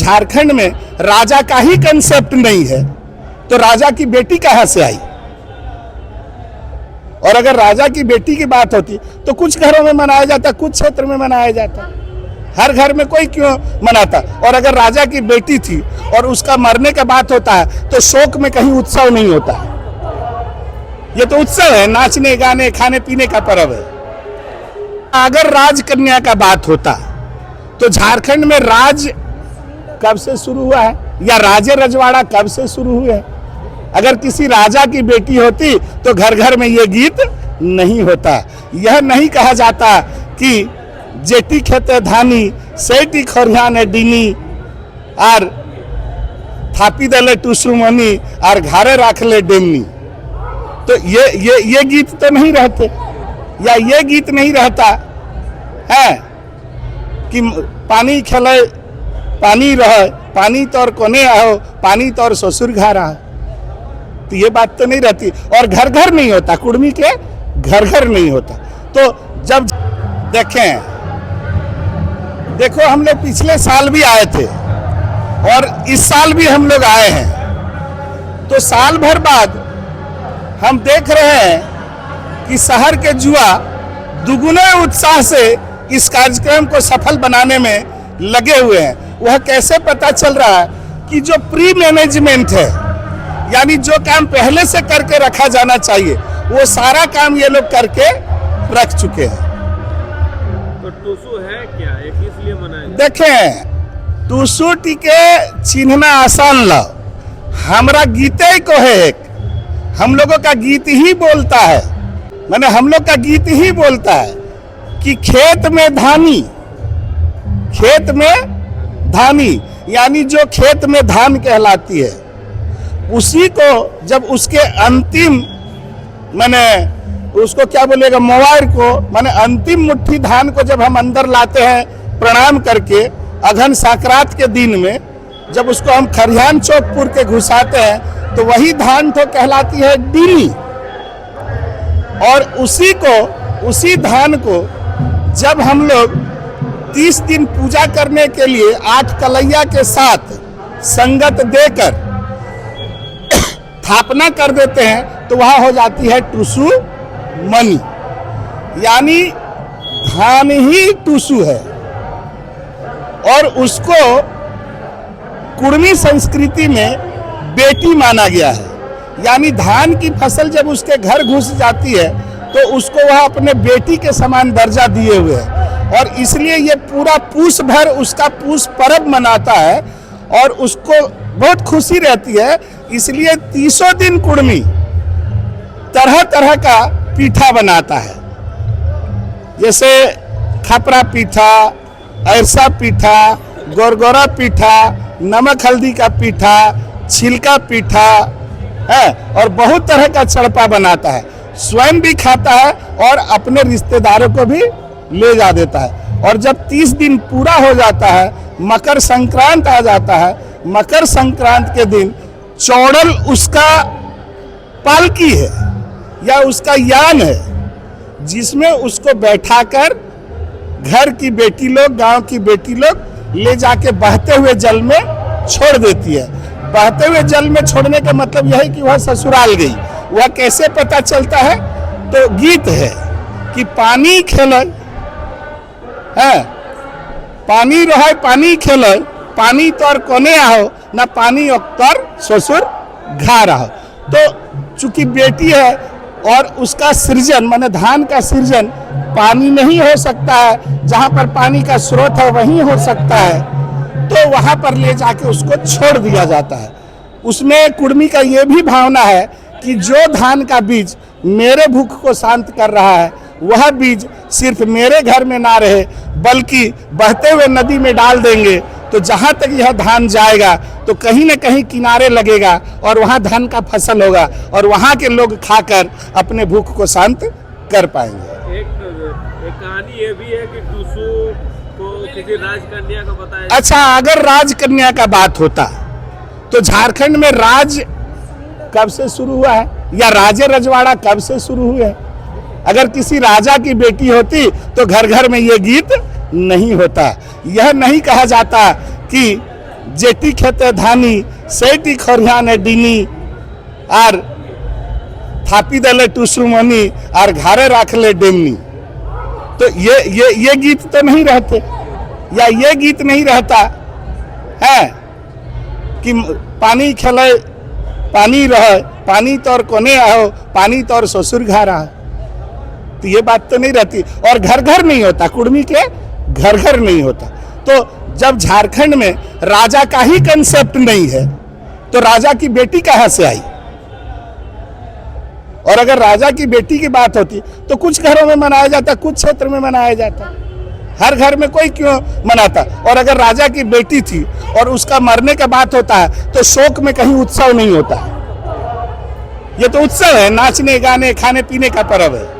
झारखंड में राजा का ही कंसेप्ट नहीं है तो राजा की बेटी कहां से आई। और अगर राजा की बेटी की बात होती तो कुछ घरों में मनाया जाता, कुछ क्षेत्र में मनाया जाता, हर घर में कोई क्यों मनाता। और अगर राजा की बेटी थी और उसका मरने का बात होता है तो शोक में कहीं उत्सव नहीं होता है। ये तो उत्सव है, नाचने गाने खाने पीने का पर्व है। अगर राजकन्या का बात होता तो झारखंड में राज कब से शुरू हुआ है या राजे रजवाड़ा कब से शुरू हुए हैं। अगर किसी राजा की बेटी होती तो घर घर में ये गीत नहीं होता। यह नहीं कहा जाता कि जेटी खेते धानी सेठी खरियाने डीनी और थापी दले टुसुमनी और घरे रख ले डेमनी। तो ये गीत तो नहीं रहते, या ये गीत नहीं रहता है कि पानी खेले पानी रहे, पानी तोर कोने आओ, पानी तोर ससुर घर आओ। तो ये बात तो नहीं रहती। और घर घर नहीं होता, कुर्मी के घर घर नहीं होता। तो जब देखो हम लोग पिछले साल भी आए थे और इस साल भी हम लोग आए हैं। तो साल भर बाद हम देख रहे हैं कि शहर के जुआ दुगुने उत्साह से इस कार्यक्रम को सफल बनाने में लगे हुए हैं। वह कैसे पता चल रहा है कि जो प्री मैनेजमेंट है, यानी जो काम पहले से करके रखा जाना चाहिए, वो सारा काम ये लोग करके रख चुके हैं। तो टूसू है क्या, ये किस लिए मनाया? देखें, टूसू टीके चिन्हना आसान लो, हमारा गीते को है एक, हम लोगों का गीत ही बोलता है, माने हम लोग का गीत ही बोलता है कि खेत में धानी, खेत में धानी, यानी जो खेत में धान कहलाती है, उसी को जब उसके अंतिम माने उसको क्या बोलेगा मोवार को, माने अंतिम मुट्ठी धान को जब हम अंदर लाते हैं प्रणाम करके अघन संक्रांत के दिन में, जब उसको हम खरियान चौकपुर के घुसाते हैं तो वही धान तो कहलाती है डीली। और उसी धान को जब हम लोग 30 दिन पूजा करने के लिए 8 कलैया के साथ संगत देकर स्थापना कर देते हैं तो वह हो जाती है टूसू मनी, यानी धान ही टूसू है। और उसको कुर्मी संस्कृति में बेटी माना गया है, यानी धान की फसल जब उसके घर घुस जाती है तो उसको वह अपने बेटी के समान दर्जा दिए हुए है। और इसलिए ये पूरा पूस भर उसका पूस पर्व मनाता है और उसको बहुत खुशी रहती है। इसलिए 30 दिन कुर्मी तरह तरह का पीठा बनाता है, जैसे खपरा पीठा, ऐरसा पीठा, गोरगोरा पीठा, नमक हल्दी का पीठा, छिलका पीठा है, और बहुत तरह का चड़पा बनाता है। स्वयं भी खाता है और अपने रिश्तेदारों को भी ले जा देता है। और जब 30 दिन पूरा हो जाता है, मकर संक्रांत आ जाता है। मकर संक्रांत के दिन चौड़ल उसका पालकी है या उसका यान है, जिसमें उसको बैठाकर घर की बेटी लोग, गांव की बेटी लोग ले जाके बहते हुए जल में छोड़ देती है। बहते हुए जल में छोड़ने का मतलब यह है कि वह ससुराल गई। वह कैसे पता चलता है? तो गीत है कि पानी खेल है, पानी रहे पानी खेल, पानी तोर कोने आओ ना, पानी तोर ससुर घर आओ। तो चूंकि बेटी है और उसका सृजन माने धान का सृजन पानी नहीं हो सकता है, जहां पर पानी का स्रोत है वहीं हो सकता है, तो वहां पर ले जाके उसको छोड़ दिया जाता है। उसमें कुर्मी का ये भी भावना है कि जो धान का बीज मेरे भूख को शांत कर रहा है, वह बीज सिर्फ मेरे घर में ना रहे बल्कि बहते हुए नदी में डाल देंगे तो जहां तक यह धान जाएगा तो कहीं न कहीं किनारे लगेगा और वहां धान का फसल होगा और वहां के लोग खाकर अपने भूख को शांत कर पाएंगे। एक कहानी ये भी है कि टूसू को किसी राजकन्या को बताया। अच्छा, अगर राजकन्या का बात होता तो झारखंड में राज कब से शुरू हुआ है या राजे रजवाड़ा कब से शुरू हुए हैं। अगर किसी राजा की बेटी होती तो घर घर में ये गीत नहीं होता। यह नहीं कहा जाता कि जेटी खेते धानी सेठी खरिहाने डीनी और थापी देले टुसु मनी और घरे रख ले डेमनी। तो ये गीत तो नहीं रहते, या ये गीत नहीं रहता है कि पानी खेले पानी रहे, पानी तोर कोने आओ, पानी तोर ससुर घर आओ। तो ये बात तो नहीं रहती, और घर घर नहीं होता, कुर्मी के घर घर नहीं होता। तो जब झारखंड में राजा का ही कंसेप्ट नहीं है तो राजा की बेटी कहां से आई? और अगर राजा की बेटी की बात होती तो कुछ घरों में मनाया जाता, कुछ क्षेत्र में मनाया जाता, हर घर में कोई क्यों मनाता? और अगर राजा की बेटी थी और उसका मरने का बात होता है तो शोक में कहीं उत्सव नहीं होता है। ये तो उत्सव है, नाचने गाने खाने पीने का पर्व है।